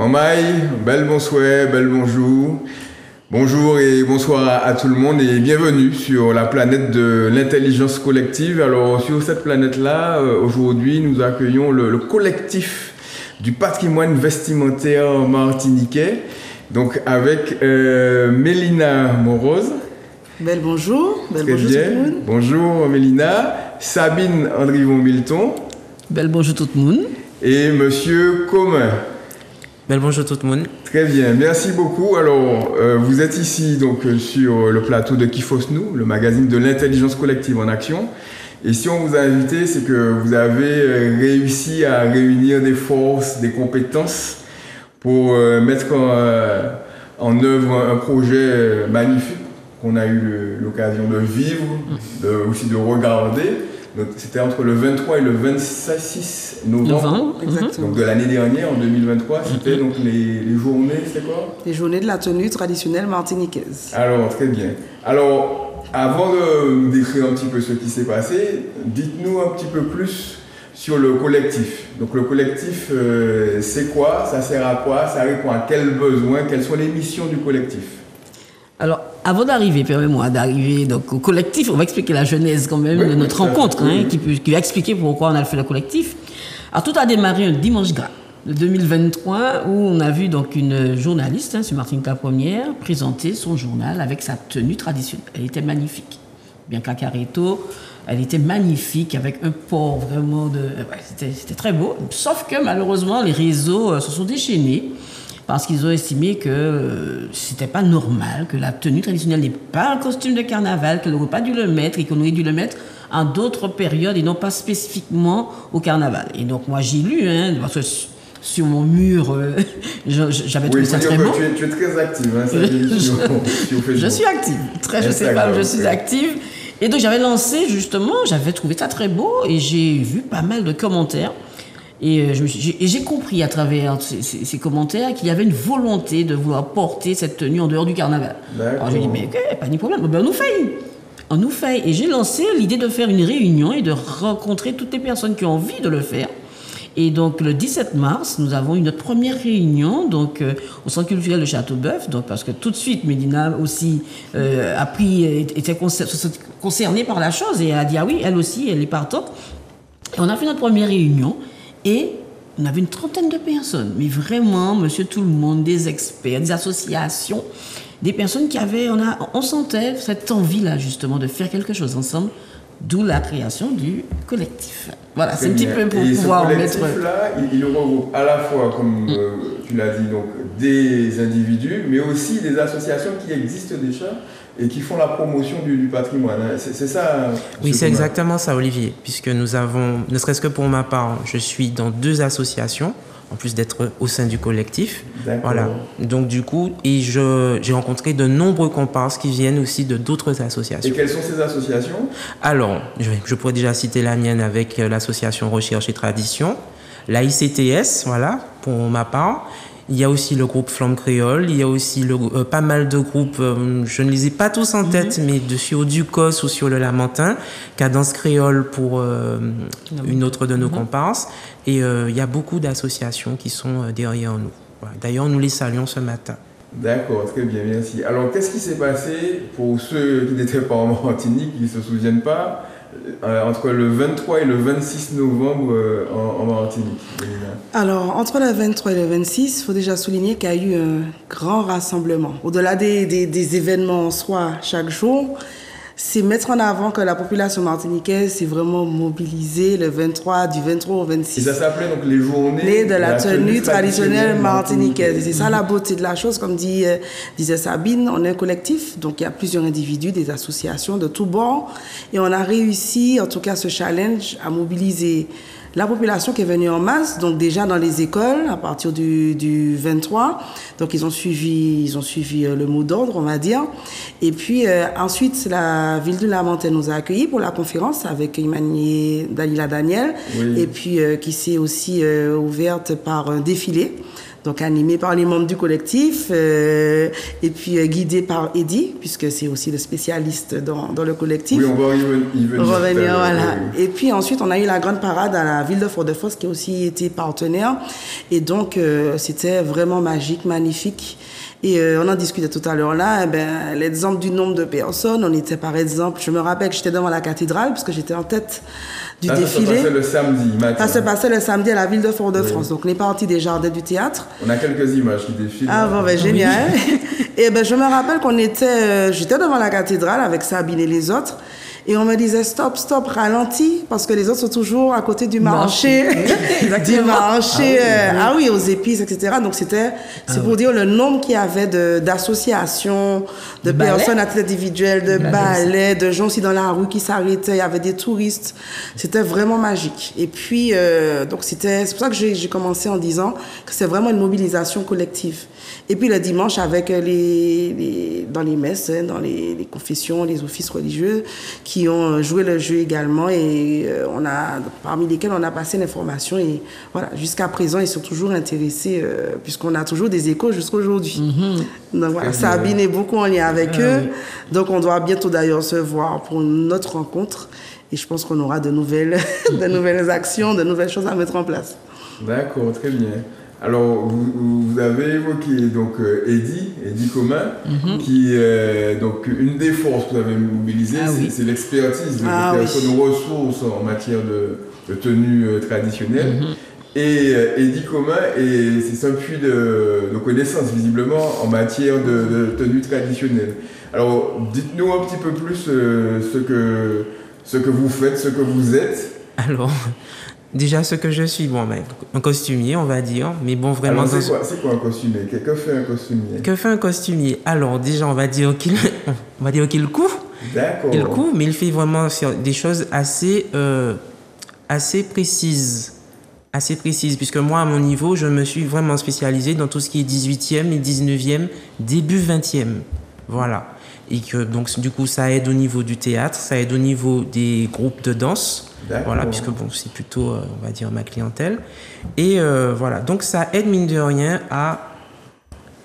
Mamaï, bel bonsoir, bel bonjour. Bonjour et bonsoir à tout le monde et bienvenue sur la planète de l'intelligence collective. Alors sur cette planète-là, aujourd'hui nous accueillons le collectif du patrimoine vestimentaire martiniquais, donc avec Mélina Morose. Bel bonjour, bel bonjour tout le monde. Bonjour Mélina, Sabine Andrivon-Milton. Bel bonjour tout le monde. Et Monsieur Commun. Bel bonjour tout le monde. Très bien, merci beaucoup. Alors, vous êtes ici donc sur le plateau de Kifos Nous, le magazine de l'intelligence collective en action. Et si on vous a invité, c'est que vous avez réussi à réunir des forces, des compétences pour mettre en œuvre un projet magnifique qu'on a eu l'occasion de vivre, aussi de regarder. C'était entre le 23 et le 26 novembre, donc de l'année dernière, en 2023. C'était donc les journées, c'est quoi? Les journées de la tenue traditionnelle martiniquaise. Alors, très bien. Alors, avant de nous décrire un petit peu ce qui s'est passé, dites-nous un petit peu plus sur le collectif. Donc le collectif, c'est quoi? Ça sert à quoi? Ça répond à quels besoins? Quelles sont les missions du collectif? Alors, avant d'arriver, permettez-moi d'arriver donc, au collectif, on va expliquer la genèse quand même de notre rencontre, qui va expliquer pourquoi on a fait le collectif. Alors, tout a démarré un dimanche gras de 2023 où on a vu donc une journaliste, sur Martinique la Première, présenter son journal avec sa tenue traditionnelle. Elle était magnifique. Bien qu'à Caréto, elle était magnifique avec un port vraiment de... c'était très beau. Sauf que malheureusement, les réseaux se sont déchaînés parce qu'ils ont estimé que c'était pas normal, que la tenue traditionnelle n'est pas un costume de carnaval, qu'on n'aurait pas dû le mettre et qu'on aurait dû le mettre en d'autres périodes et non pas spécifiquement au carnaval. Et donc moi j'ai lu, parce que sur mon mur, j'avais trouvé ça très beau. Tu es très active, je suis active, je sais pas, je suis active. Et donc j'avais lancé justement, j'avais trouvé ça très beau et j'ai vu pas mal de commentaires. Et j'ai compris à travers ces commentaires qu'il y avait une volonté de vouloir porter cette tenue en dehors du carnaval. Alors j'ai dit, mais ok, pas de problème, ben on nous fait. Et j'ai lancé l'idée de faire une réunion et de rencontrer toutes les personnes qui ont envie de le faire. Et donc le 17 mars, nous avons eu notre première réunion donc, au Centre culturel de Châteauboeuf, donc, parce que tout de suite, Mélina aussi était concernée par la chose et a dit, ah oui, elle aussi, elle est partante. Et on a fait notre première réunion. Et on avait une trentaine de personnes, mais vraiment, monsieur tout le monde, des experts, des associations, des personnes qui avaient, on sentait cette envie-là, justement, de faire quelque chose ensemble, d'où la création du collectif. Voilà, c'est un petit peu pour pouvoir mettre... Ce collectif-là, il regroupe à la fois, comme tu l'as dit, donc, des individus, mais aussi des associations qui existent déjà et qui font la promotion du patrimoine. C'est ça? Oui, c'est exactement ça, Olivier, puisque nous avons, ne serait-ce que pour ma part, je suis dans 2 associations, en plus d'être au sein du collectif. Voilà. Donc du coup, j'ai rencontré de nombreux comparses qui viennent aussi de d'autres associations. Et quelles sont ces associations? Alors, je pourrais déjà citer la mienne avec l'association Recherche et Tradition, la ICTS, voilà, pour ma part. Il y a aussi le groupe Flamme Créole, il y a aussi pas mal de groupes, je ne les ai pas tous en tête, mais sur Ducos ou sur le Lamentin, Cadence Créole pour une autre de nos comparses. Et il y a beaucoup d'associations qui sont derrière nous. Voilà. D'ailleurs, nous les saluons ce matin. D'accord, très bien, merci. Alors, qu'est-ce qui s'est passé pour ceux qui n'étaient pas en Martinique, qui ne se souviennent pas, entre le 23 et le 26 novembre en Martinique? Alors, entre le 23 et le 26, il faut déjà souligner qu'il y a eu un grand rassemblement. Au-delà des événements en soi chaque jour, c'est mettre en avant que la population martiniquaise s'est vraiment mobilisée du 23 au 26. Et ça s'appelait donc les journées de la tenue traditionnelle martiniquaise. C'est ça la beauté de la chose, comme disait Sabine, on est un collectif, donc il y a plusieurs individus, des associations de tous bords, et on a réussi, en tout cas ce challenge, à mobiliser la population qui est venue en masse, donc déjà dans les écoles à partir du 23, donc ils ont suivi le mot d'ordre, on va dire. Et puis ensuite, la ville de Lamentin nous a accueillis pour la conférence avec Emmanuel Dalila Daniel, et puis qui s'est aussi ouverte par un défilé. donc animé par les membres du collectif et puis guidé par Eddy, puisque c'est aussi le spécialiste dans le collectif. Oui, on va y venir. Voilà. Oui. Et puis ensuite, on a eu la grande parade à la ville de Fort-de-France qui a aussi été partenaire. Et donc, c'était vraiment magique, magnifique. Et on en discutait tout à l'heure là, l'exemple du nombre de personnes, on était par exemple, je me rappelle que j'étais devant la cathédrale, parce que j'étais en tête du défilé. Ça se passait le samedi matin. Ça se passait le samedi à la ville de Fort-de-France. Oui. Donc on est parti des jardins du théâtre. On a quelques images qui défilent. Ah bon, génial. Et je me rappelle qu'on était, j'étais devant la cathédrale avec Sabine et les autres. Et on me disait stop, ralentis, parce que les autres sont toujours à côté du marché. Du marché, aux épices, etc. Donc c'est pour dire le nombre qu'il y avait d'associations, de personnes à titre individuel, de ballets, de gens aussi dans la rue qui s'arrêtaient, il y avait des touristes. C'était vraiment magique. Et puis, donc c'est pour ça que j'ai commencé en disant que c'est vraiment une mobilisation collective. Et puis le dimanche, avec dans les messes, dans les confessions, les offices religieux, qui ont joué le jeu également, et parmi lesquels on a passé l'information. Et voilà, jusqu'à présent, ils sont toujours intéressés, puisqu'on a toujours des échos jusqu'à aujourd'hui. Donc voilà, Sabine est beaucoup en lien avec eux. Oui. Donc on doit bientôt d'ailleurs se voir pour une autre rencontre. Et je pense qu'on aura de nouvelles actions, de nouvelles choses à mettre en place. D'accord, très bien. Alors, vous avez évoqué donc Eddy Comin, qui donc une des forces que vous avez mobilisées, c'est l'expertise de personnes ressources en matière de tenue traditionnelle. Et Eddy Comin, c'est un puits de connaissances visiblement en matière de tenue traditionnelle. Alors, dites-nous un petit peu plus ce que vous faites, ce que vous êtes. Alors, déjà, ce que je suis, un costumier, on va dire, mais bon, vraiment... Alors, c'est quoi un costumier? Que fait un costumier? Que fait un costumier? Alors, déjà, on va dire qu'il coud. D'accord. Il coud, mais il fait vraiment des choses assez précises. Assez précises, puisque moi, à mon niveau, je me suis vraiment spécialisé dans tout ce qui est 18e et 19e, début 20e. Voilà. Et que, donc, du coup, ça aide au niveau du théâtre, ça aide au niveau des groupes de danse. Voilà, puisque c'est plutôt, on va dire, ma clientèle. Et voilà, donc ça aide, mine de rien, à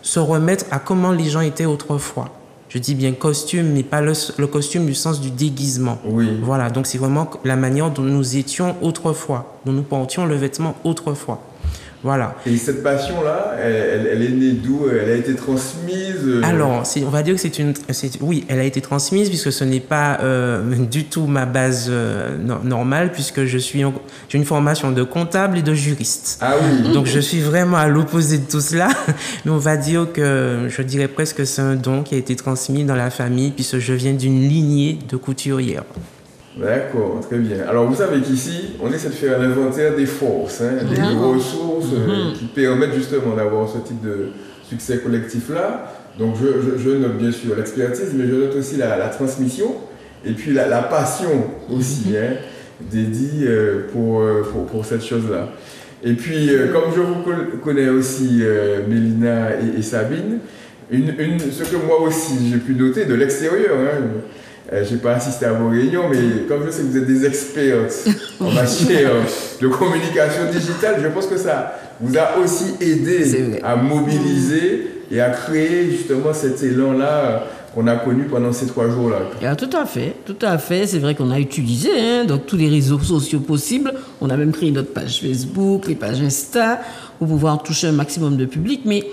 se remettre à comment les gens étaient autrefois. Je dis bien costume, mais pas le costume du sens du déguisement. Oui. Voilà, donc c'est vraiment la manière dont nous étions autrefois, dont nous portions le vêtement autrefois. Voilà. Et cette passion-là, elle est née d'où? Elle a été transmise? Alors, on va dire que oui, elle a été transmise, puisque ce n'est pas du tout ma base normale, puisque j'ai une formation de comptable et de juriste. Ah oui. Donc, je suis vraiment à l'opposé de tout cela. Mais on va dire que je dirais presque que c'est un don qui a été transmis dans la famille, puisque je viens d'une lignée de couturières. D'accord, très bien. Alors vous savez qu'ici, on essaie de faire un inventaire des forces, des ressources qui permettent justement d'avoir ce type de succès collectif-là. Donc je note bien sûr l'expertise, mais je note aussi la transmission et puis la passion aussi d'Eddy pour cette chose-là. Et puis, comme je vous connais aussi, Mélina et Sabine, ce que moi aussi j'ai pu noter de l'extérieur, je n'ai pas assisté à vos réunions, mais comme je sais que vous êtes des experts en matière de communication digitale, je pense que ça vous a aussi aidé à mobiliser et à créer justement cet élan-là qu'on a connu pendant ces 3 jours-là. Tout à fait. C'est vrai qu'on a utilisé donc, tous les réseaux sociaux possibles. On a même créé notre page Facebook, les pages Insta, pour pouvoir toucher un maximum de public. Mais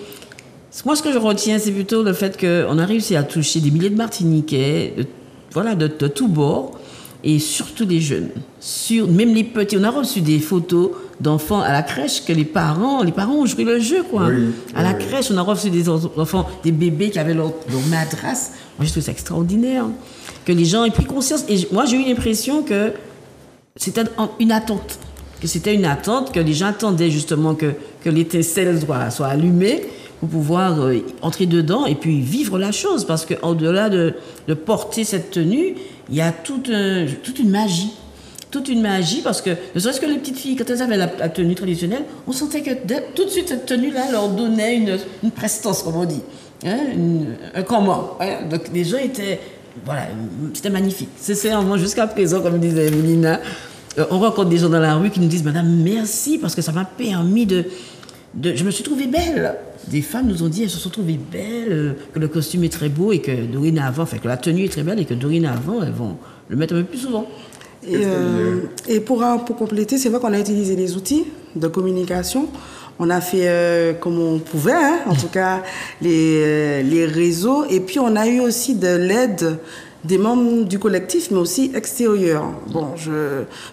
moi, ce que je retiens, c'est plutôt le fait qu'on a réussi à toucher des milliers de Martiniquais, de tous bords, et surtout des jeunes, même les petits. On a reçu des photos d'enfants à la crèche que les parents ont joué le jeu, quoi. Oui, à la crèche, on a reçu des enfants, des bébés qui avaient leur madrasse. Moi, je trouve ça extraordinaire que les gens aient pris conscience. Et moi, j'ai eu l'impression que c'était une attente. Que les gens attendaient justement que l'étincelle soit allumée pour pouvoir entrer dedans et puis vivre la chose. Parce qu'au-delà de porter cette tenue, il y a toute une magie. Toute une magie, parce que ne serait-ce que les petites filles, quand elles avaient la tenue traditionnelle, on sentait que tout de suite, cette tenue-là leur donnait une prestance, comme on dit. Un comment. Donc les gens étaient... Voilà, c'était magnifique. Sincèrement, jusqu'à présent, comme disait Mélina, on rencontre des gens dans la rue qui nous disent « Madame, merci, parce que ça m'a permis de je me suis trouvée belle. Des femmes nous ont dit elles se sont trouvées belles, que le costume est très beau et que dorénavant, enfin que la tenue est très belle et que dorénavant elles vont le mettre un peu plus souvent. Et pour compléter, c'est vrai qu'on a utilisé les outils de communication. On a fait comme on pouvait, hein, en tout cas les réseaux. Et puis on a eu aussi de l'aide des membres du collectif, mais aussi extérieurs. Bon,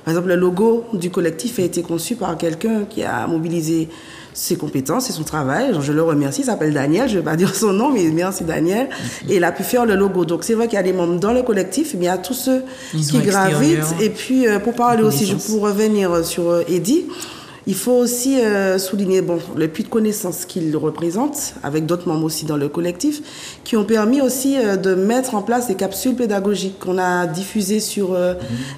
par exemple, le logo du collectif a été conçu par quelqu'un qui a mobilisé ses compétences et son travail. Je le remercie, il s'appelle Daniel, je ne vais pas dire son nom, mais merci Daniel. Et il a pu faire le logo. Donc c'est vrai qu'il y a des membres dans le collectif, mais il y a tous ceux qui gravitent. Et puis pour parler aussi, pour revenir sur Eddy, il faut aussi souligner le puits de connaissances qu'il représente, avec d'autres membres aussi dans le collectif, qui ont permis aussi de mettre en place des capsules pédagogiques qu'on a diffusées sur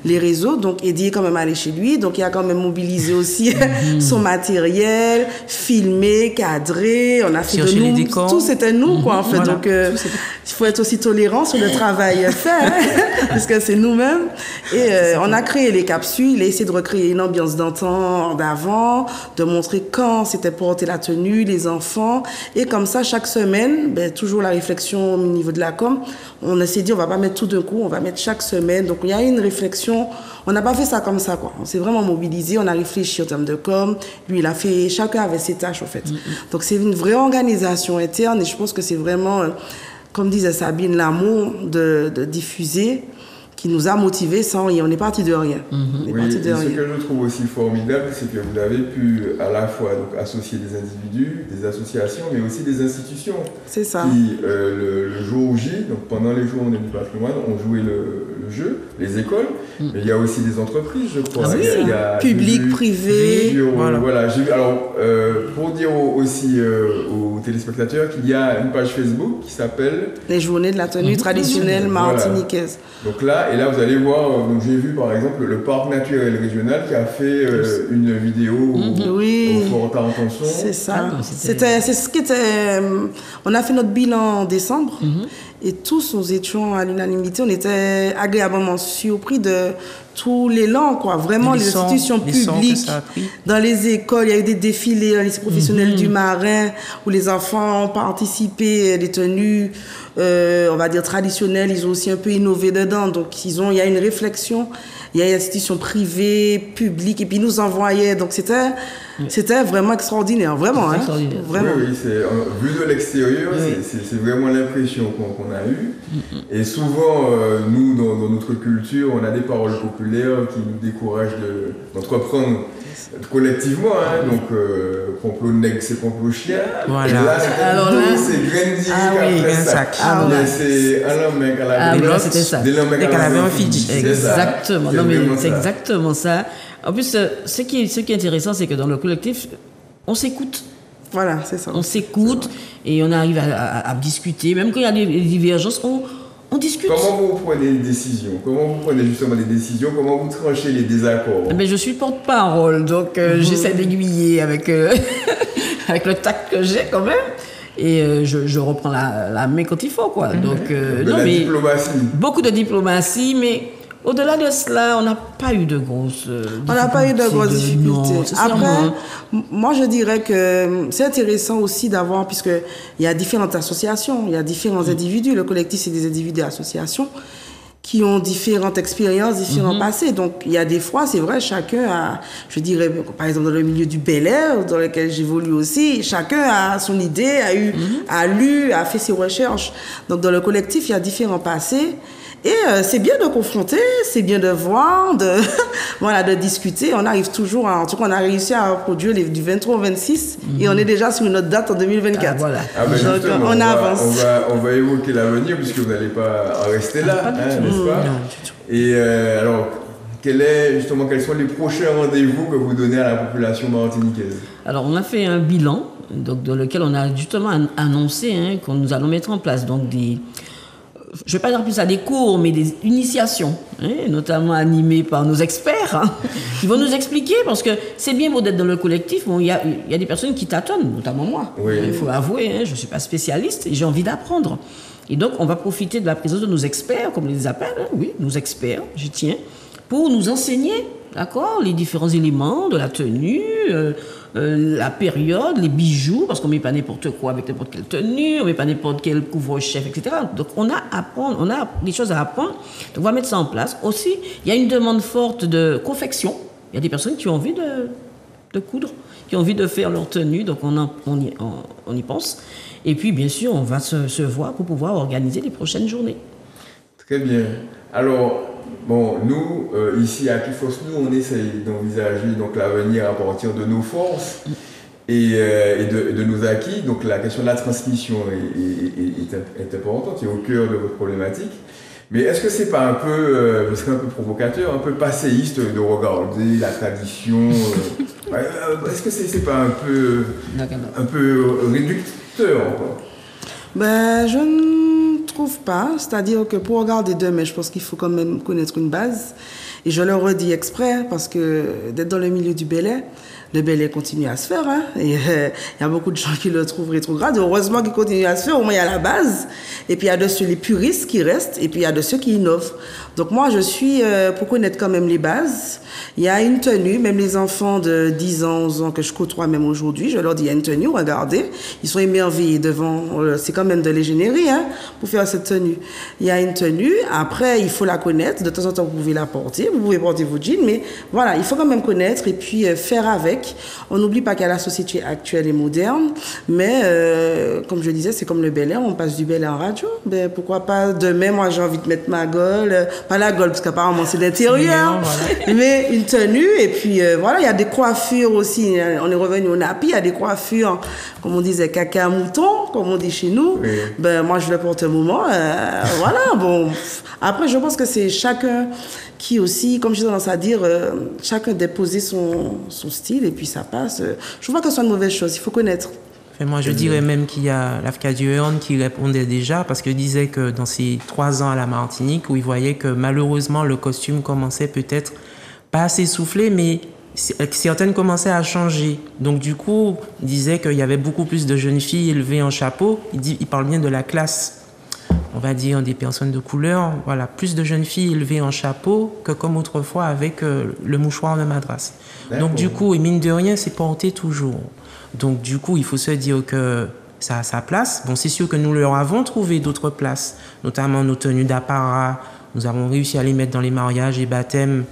les réseaux. Donc Eddy est quand même allé chez lui, donc il a quand même mobilisé aussi son matériel, filmé, cadré, on a fait de nous, tout c'était nous quoi en fait. Voilà. Donc il faut être aussi tolérant sur le travail fait, hein, parce que c'est nous-mêmes. Et on a créé les capsules, il a essayé de recréer une ambiance d'antan, d'avant, de montrer quand c'était porter la tenue, les enfants. Et comme ça, chaque semaine, toujours la réflexion au niveau de la com, on s'est dit, on va pas mettre tout d'un coup, on va mettre chaque semaine. Donc, il y a une réflexion. On n'a pas fait ça comme ça, quoi. On s'est vraiment mobilisé, on a réfléchi en termes de com. Lui, il a fait, chacun avait ses tâches, en fait. Donc, c'est une vraie organisation interne et je pense que c'est vraiment, comme disait Sabine, l'amour de diffuser qui nous a motivés sans rien. On est parti de rien. Oui, ce que je trouve aussi formidable, c'est que vous avez pu à la fois donc, associer des individus, des associations, mais aussi des institutions. C'est ça. Qui, le jour J, donc pendant les journées du patrimoine, ont joué le jeu, les écoles, mais il y a aussi des entreprises, je crois. Il y a public, privé. Voilà, j'ai vu. Alors, pour dire aussi aux téléspectateurs qu'il y a une page Facebook qui s'appelle Les Journées de la tenue traditionnelle martiniquaise. Donc là, et là, vous allez voir, donc j'ai vu par exemple le parc naturel régional qui a fait une vidéo au Fort Taranton. C'est ça. C'est ce qui était. On a fait notre bilan en décembre et tous nous étions à l'unanimité. On était agréablement surpris de tout l'élan, quoi. Vraiment, les institutions publiques, dans les écoles, il y a eu des défilés dans les lycées professionnels du Marin où les enfants ont participé, des tenues, on va dire traditionnelles. Ils ont aussi un peu innové dedans. Donc, il y a une réflexion. Il y a des institutions privées, publiques, et puis ils nous envoyaient. Donc, c'était vraiment extraordinaire, vraiment. Hein? Extraordinaire. Vraiment. Oui, vu de l'extérieur, c'est vraiment l'impression qu'on a eue. Et souvent, nous, dans notre culture, on a des paroles populaires qui nous découragent d'entreprendre collectivement. Hein? Donc, complot nègre, c'est complot chien. Voilà. Et là, c'est Grendy après sac. C'est un mec à la voilà, c'était ça. Dès qu'elle avait un Fidji. Exactement. Non, mais c'est exactement ça. En plus, ce qui est intéressant, c'est que dans le collectif, on s'écoute. Voilà, c'est ça. On s'écoute et on arrive à discuter. Même quand il y a des divergences, on discute. Comment vous prenez les décisions? Comment vous prenez justement les décisions? Comment vous tranchez les désaccords? Je suis porte-parole, donc j'essaie d'aiguiller avec le tact que j'ai quand même. Et je reprends la main quand il faut, quoi. Donc, diplomatie. Beaucoup de diplomatie, mais au-delà de cela, on n'a pas eu de grosses difficultés. Après, moi, je dirais que c'est intéressant aussi d'avoir, puisqu'il y a différentes associations, il y a différents individus. Le collectif, c'est des individus et associations qui ont différentes expériences, différents passés. Donc, il y a des fois, c'est vrai, chacun a, je dirais, par exemple, dans le milieu du Bel Air, dans lequel j'évolue aussi, chacun a son idée, a lu, a fait ses recherches. Donc, dans le collectif, il y a différents passés. Et c'est bien de confronter, c'est bien de voir, de discuter. On arrive toujours, en tout cas, on a réussi à produire du 23 au 26 et on est déjà sur une autre date en 2024. Voilà. Donc, on avance. On va évoquer l'avenir puisque vous n'allez pas en rester là, n'est-ce pas? Et alors, quels sont les prochains rendez-vous que vous donnez à la population martiniquaise? Alors, on a fait un bilan donc, dans lequel on a justement annoncé que nous allons mettre en place donc, je ne vais pas dire plus à des cours, mais des initiations, notamment animées par nos experts, qui vont nous expliquer, parce que c'est bien beau d'être dans le collectif, il y a des personnes qui tâtonnent, notamment moi. Oui. Il faut avouer, je ne suis pas spécialiste et j'ai envie d'apprendre. Et donc, on va profiter de la présence de nos experts, comme on les appelle, nos experts, j'y tiens, pour nous enseigner, d'accord, les différents éléments de la tenue, la période, les bijoux, parce qu'on ne met pas n'importe quoi avec n'importe quelle tenue, on ne met pas n'importe quel couvre-chef, etc. Donc on a des choses à apprendre. Donc on va mettre ça en place. Aussi, il y a une demande forte de confection. Il y a des personnes qui ont envie de coudre, qui ont envie de faire leur tenue, donc on y pense. Et puis, bien sûr, on va se voir pour pouvoir organiser les prochaines journées. Très bien. Alors, bon, nous, ici à Kifos, on essaye d'envisager donc l'avenir à partir de nos forces et de nos acquis. Donc, la question de la transmission est importante, c'est au cœur de votre problématique. Mais est-ce que c'est pas un peu, je serais un peu provocateur, un peu passéiste de regarder la tradition est-ce que c'est pas un peu réducteur encore? Ben, je ne trouve pas. C'est-à-dire que pour regarder demain, je pense qu'il faut quand même connaître une base. Et je le redis exprès parce que d'être dans le milieu du Bel-Air, le Bel-Air continue à se faire. Hein, et il y a beaucoup de gens qui le trouvent rétrograde. Heureusement qu'il continue à se faire. Au moins, il y a la base. Et puis, il y a de ceux les puristes qui restent. Et puis, il y a de ceux qui innovent. Donc, moi, je suis pour connaître quand même les bases. Il y a une tenue, même les enfants de 10 ans, 11 ans que je côtoie même aujourd'hui, je leur dis, il y a une tenue, regardez. Ils sont émerveillés devant. C'est quand même de l'ingénierie hein, pour faire cette tenue. Il y a une tenue. Après, il faut la connaître. De temps en temps, vous pouvez la porter. Vous pouvez porter vos jeans. Mais voilà, il faut quand même connaître et puis faire avec. On n'oublie pas qu'il y a la société actuelle et moderne. Mais comme je disais, c'est comme le Bel-Air. On passe du Bel-Air en radio. Ben, pourquoi pas demain, moi, j'ai envie de mettre ma gaule. Pas la gaule, parce qu'apparemment, c'est l'intérieur. Voilà. Mais une tenue. Et puis, voilà, il y a des coiffures aussi. On est revenu au nappy. Il y a des coiffures, comme on disait, caca mouton, comme on dit chez nous. Oui. Ben, moi, je le porte un moment. Voilà, bon. Après, je pense que c'est chacun qui aussi, comme j'ai tendance à dire, chacun déposer son style et puis ça passe. Je vois que ce soit une mauvaise chose. Il faut connaître. Moi, je dirais même qu'il y a l'AFCA du Hearn qui répondait déjà parce qu'il disait que dans ses 3 ans à la Martinique, où il voyait que malheureusement le costume commençait peut-être pas à s'essouffler, mais certaines commençaient à changer. Donc du coup, il disait qu'il y avait beaucoup plus de jeunes filles élevées en chapeau. Il parle bien de la classe, on va dire, des personnes de couleur. Voilà, plus de jeunes filles élevées en chapeau que comme autrefois avec le mouchoir de madras. Donc du coup, et mine de rien, c'est porté toujours. Donc du coup, il faut se dire que ça a sa place. Bon, c'est sûr que nous leur avons trouvé d'autres places, notamment nos tenues d'apparat. Nous avons réussi à les mettre dans les mariages et baptêmes.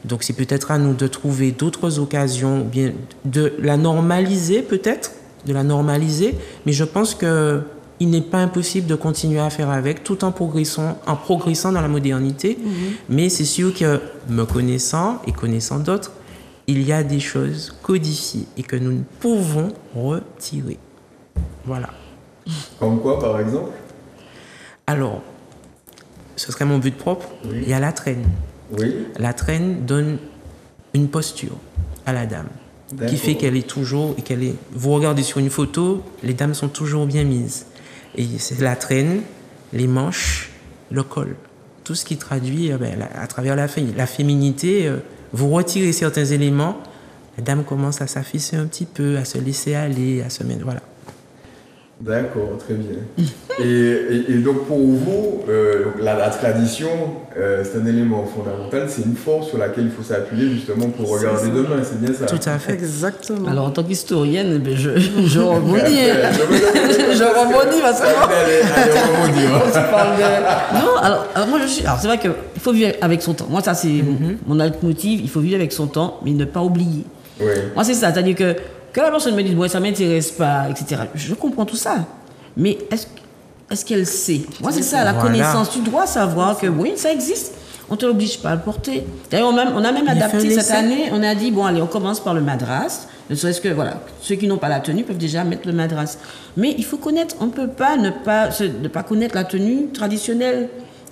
Donc c'est peut-être à nous de trouver d'autres occasions, bien de la normaliser peut-être, mais je pense qu'il n'est pas impossible de continuer à faire avec tout en progressant dans la modernité. Mais c'est sûr que me connaissant et connaissant d'autres, il y a des choses codifiées et que nous ne pouvons retirer. Voilà. Comme quoi, par exemple? Alors, ce serait mon but propre. Oui. Il y a la traîne. Oui. La traîne donne une posture à la dame qui fait qu'elle est toujours vous regardez sur une photo, les dames sont toujours bien mises. Et c'est la traîne, les manches, le col, tout ce qui traduit à travers la féminité. Vous retirez certains éléments, la dame commence à s'afficher un petit peu, à se laisser aller, à se mettre, voilà. D'accord, très bien. et donc pour vous, la tradition, c'est un élément fondamental, c'est une force sur laquelle il faut s'appuyer justement pour regarder demain, c'est bien ça? Tout à fait. Exactement. Alors en tant qu'historienne, je rebondis. Je rebondis parce que... Non, alors moi je suis... Alors c'est vrai qu'il faut vivre avec son temps. Moi ça c'est mon leitmotiv, il faut vivre avec son temps, mais ne pas oublier. Oui. Moi c'est ça, c'est-à-dire que la personne me dit, bon, ça ne m'intéresse pas, etc. Je comprends tout ça. Mais est-ce qu'elle sait? Moi, c'est ça, la connaissance. Tu dois savoir que oui, ça existe. On ne te l'oblige pas à le porter. D'ailleurs, on a même adapté cette année. On a dit, bon, allez, on commence par le madras. Ne serait-ce que, voilà, ceux qui n'ont pas la tenue peuvent déjà mettre le madras. Mais il faut connaître, on ne peut pas ne pas connaître la tenue traditionnelle.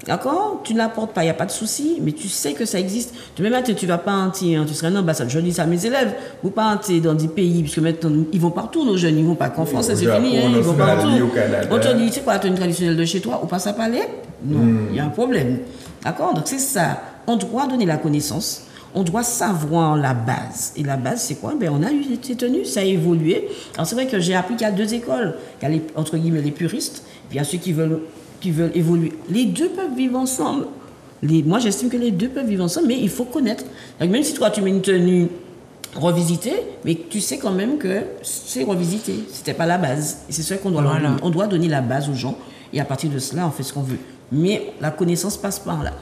D'accord? Tu ne la portes pas, il n'y a pas de souci, mais tu sais que ça existe. Demain matin, tu ne vas pas entrer, tu seras un ambassade. Je dis ça à mes élèves, vous pas entrer dans des pays, puisque maintenant, ils vont partout, nos jeunes, ils ne vont pas qu'en France, c'est fini, ils vont partout. On te dit, c'est quoi la tenue traditionnelle de chez toi, ou passe à Palais? Non, il y a un problème. D'accord? Donc c'est ça. On doit donner la connaissance, on doit savoir la base. Et la base, c'est quoi? Ben, on a eu ces tenues, ça a évolué. Alors c'est vrai que j'ai appris qu'il y a 2 écoles. Il y a entre guillemets les puristes, puis il y a ceux qui veulent évoluer. Les deux peuvent vivre ensemble. Moi, j'estime que les deux peuvent vivre ensemble, mais il faut connaître. Donc, même si toi, tu mets une tenue revisité, mais tu sais quand même que c'est revisité. C'était pas la base. Et c'est ça qu'on doit leur donner. On doit donner la base aux gens. Et à partir de cela, on fait ce qu'on veut. Mais la connaissance passe par là.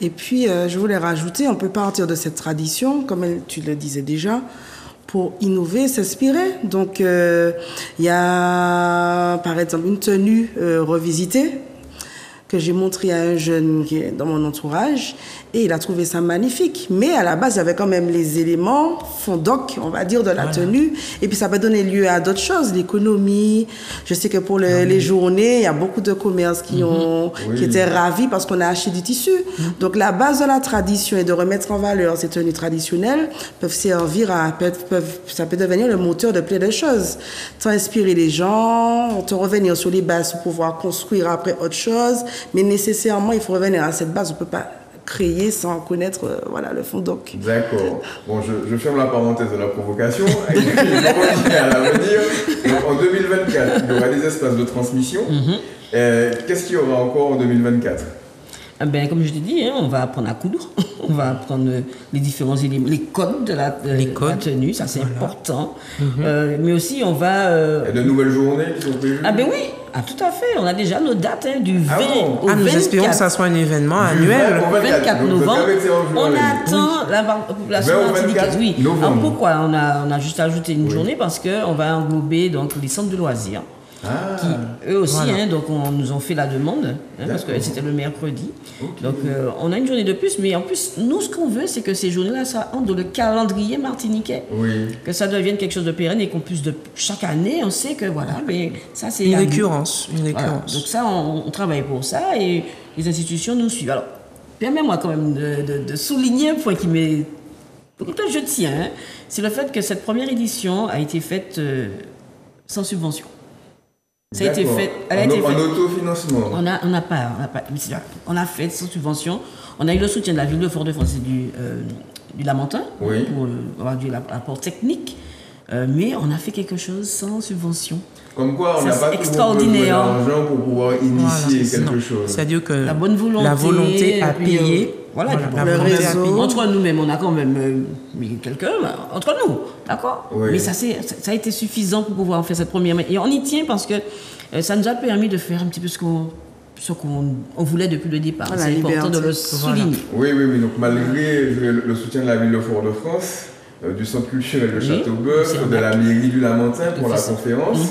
Et puis, je voulais rajouter, on peut partir de cette tradition, comme tu le disais déjà, pour innover, s'inspirer. Donc, il y a, par exemple, une tenue revisitée que j'ai montrée à un jeune qui est dans mon entourage et il a trouvé ça magnifique. Mais à la base, il y avait quand même les éléments fondocs, on va dire, de la tenue. Et puis, ça va donner lieu à d'autres choses, l'économie. Je sais que pour les journées, il y a beaucoup de commerces qui étaient ravis parce qu'on a acheté du tissu. Donc, la base de la tradition et de remettre en valeur ces tenues traditionnelles peuvent servir ça peut devenir le moteur de plein de choses. Tant inspirer les gens, te revenir sur les bases pour pouvoir construire après autre chose. Mais nécessairement, il faut revenir à cette base. On ne peut pas créer sans connaître le fond doc. D'accord. Bon, je ferme la parenthèse de la provocation et puis je continue à l'avenir. Donc, en 2024, il y aura des espaces de transmission. Qu'est-ce qu'il y aura encore en 2024 ? Comme je t'ai dit, on va apprendre à coudre, on va apprendre les différents éléments, les codes de la tenue, ça c'est important. Mais aussi on va... Il y a de nouvelles journées qui sont prévues ? Oui, tout à fait. On a déjà nos dates du 20 au 24. Nous espérons que ça soit un événement annuel. Au 24 novembre, on attend la population martiniquaise. Oui. Alors pourquoi on a juste ajouté une journée parce qu'on va englober donc, les centres de loisirs. Qui, eux aussi, donc nous ont fait la demande, parce que c'était le mercredi. Donc, on a une journée de plus, mais en plus, nous, ce qu'on veut, c'est que ces journées-là, ça entre dans le calendrier martiniquais. Que ça devienne quelque chose de pérenne et qu'on puisse, chaque année, on sait que, mais ça, c'est... Une récurrence. Donc ça, on travaille pour ça et les institutions nous suivent. Alors, permets-moi quand même de souligner un point qui m'est... auquel je tiens, c'est le fait que cette première édition a été faite sans subvention. Ça a été fait. En autofinancement. On a fait sans subvention. On a eu le soutien de la ville de Fort-de-France et du Lamentin pour avoir du apport technique, mais on a fait quelque chose sans subvention. Comme quoi, on n'a pas extraordinaire d'argent pour pouvoir initier quelque chose. C'est-à-dire que la bonne volonté, la volonté à payer. Le réseau. Entre nous-mêmes, on a quand même mis quelqu'un entre nous, d'accord ? Mais ça a été suffisant pour pouvoir faire cette première. Et on y tient parce que ça nous a permis de faire un petit peu ce qu'on voulait depuis le départ. C'est important de le souligner. Oui. Donc malgré le soutien de la ville de Fort-de-France, du centre culturel de Châteauboeuf, de la mairie du Lamentin pour la conférence.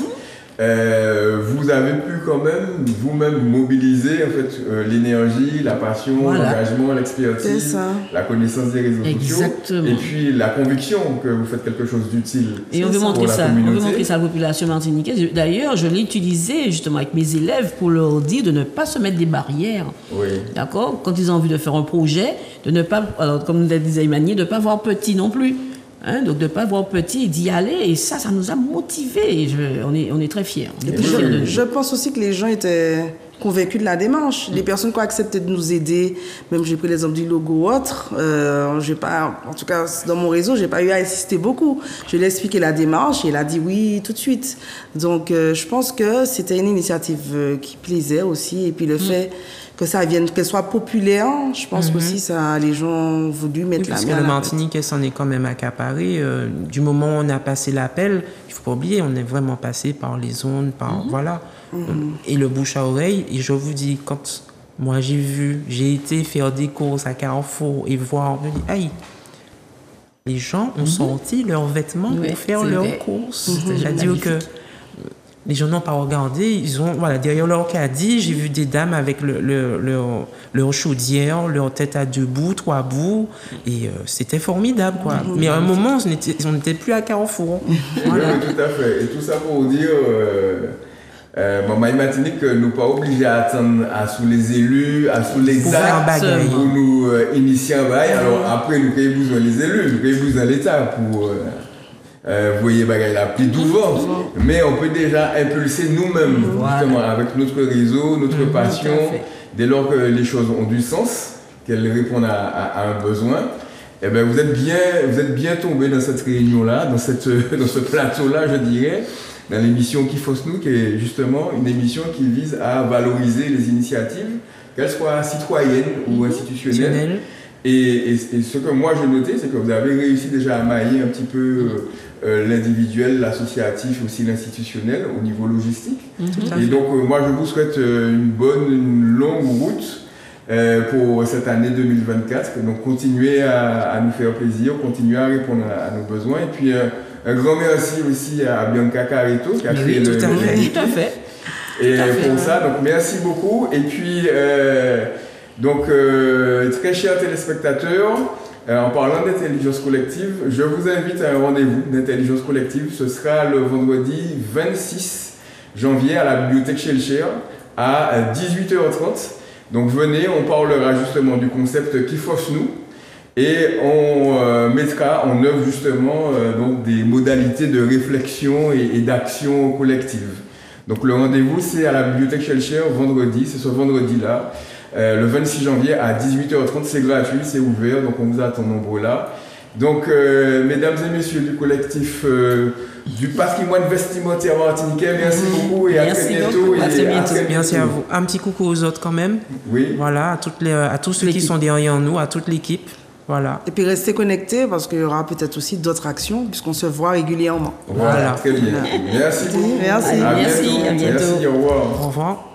Vous avez pu quand même vous-même mobiliser en fait, l'énergie, la passion, l'engagement, l'expertise, la connaissance des réseaux sociaux et puis la conviction que vous faites quelque chose d'utile. Et on veut montrer ça. On veut montrer ça à la population martiniquaise. D'ailleurs, je l'ai utilisé justement avec mes élèves pour leur dire de ne pas se mettre des barrières. D'accord ? Quand ils ont envie de faire un projet, de ne pas, alors, comme le disait Emmanuel, de ne pas voir petit non plus. Donc de ne pas voir petit et d'y aller, et ça nous a motivés, et on est très fiers. Je pense aussi que les gens étaient convaincus de la démarche. Les personnes qui ont accepté de nous aider, même j'ai pris l'exemple du logo ou autre, en tout cas dans mon réseau, j'ai pas eu à insister beaucoup. Je lui ai expliqué la démarche et elle a dit oui tout de suite. Donc je pense que c'était une initiative qui plaisait aussi, et puis le fait que ça vienne, qu'elle soit populaire, je pense aussi ça, les gens ont voulu mettre la main. Parce que le Martinique s'en est quand même accaparé. Du moment où on a passé l'appel, il ne faut pas oublier, on est vraiment passé par les zones, et le bouche à oreille. Et je vous dis, quand moi j'ai été faire des courses à Carrefour et voir, je me dis, aïe, les gens ont sorti leurs vêtements pour faire leurs courses. C'est-à-dire que les gens n'ont pas regardé, ils ont, derrière leur caddie, j'ai vu des dames avec leur chaudière, leur tête à 2 bouts, 3 bouts, et c'était formidable, quoi. Mais à un moment, on n'était plus à Carrefour. Oui, tout à fait. Et tout ça pour vous dire, Martinique, nous pas obligés à attendre sous les élus, sous les actes pour nous initier un bail. Alors après, nous avons besoin des élus, nous avons besoin de l'État pour... vous voyez, la pluie d'ouvert, mais on peut déjà impulser nous-mêmes, justement, avec notre réseau, notre passion, dès lors que les choses ont du sens, qu'elles répondent à un besoin. Eh bien, vous êtes bien tombé dans cette réunion-là, dans ce plateau-là, je dirais, dans l'émission Kifos-nous, qui est justement une émission qui vise à valoriser les initiatives, qu'elles soient citoyennes ou institutionnelles, Et ce que moi j'ai noté, c'est que vous avez réussi déjà à mailler un petit peu l'individuel, l'associatif, aussi l'institutionnel au niveau logistique. Et donc moi je vous souhaite une longue route pour cette année 2024. Donc continuez à nous faire plaisir, continuez à répondre à nos besoins. Et puis un grand merci aussi à Bianca Carreto qui a créé le tout à fait. Et pour ça, donc merci beaucoup. Et puis très chers téléspectateurs, en parlant d'intelligence collective, je vous invite à un rendez-vous d'intelligence collective. Ce sera le vendredi 26 janvier à la bibliothèque Schellcher à 18h30. Donc venez, on parlera justement du concept Kifos-nous et on mettra en œuvre justement donc des modalités de réflexion et d'action collective. Donc le rendez-vous c'est à la bibliothèque Schellcher vendredi, c'est ce vendredi-là. Le 26 janvier à 18h30, c'est gratuit, c'est ouvert, donc on vous attend nombreux là. Donc, mesdames et messieurs du collectif du patrimoine vestimentaire martiniquais, merci beaucoup et à très bientôt. Merci à vous. Un petit coucou aux autres quand même. Oui. Voilà, à tous ceux qui sont derrière nous, à toute l'équipe. Voilà. Et puis restez connectés parce qu'il y aura peut-être aussi d'autres actions puisqu'on se voit régulièrement. Voilà. Très bien. Merci beaucoup. Merci. À bientôt. Merci, au revoir. Au revoir.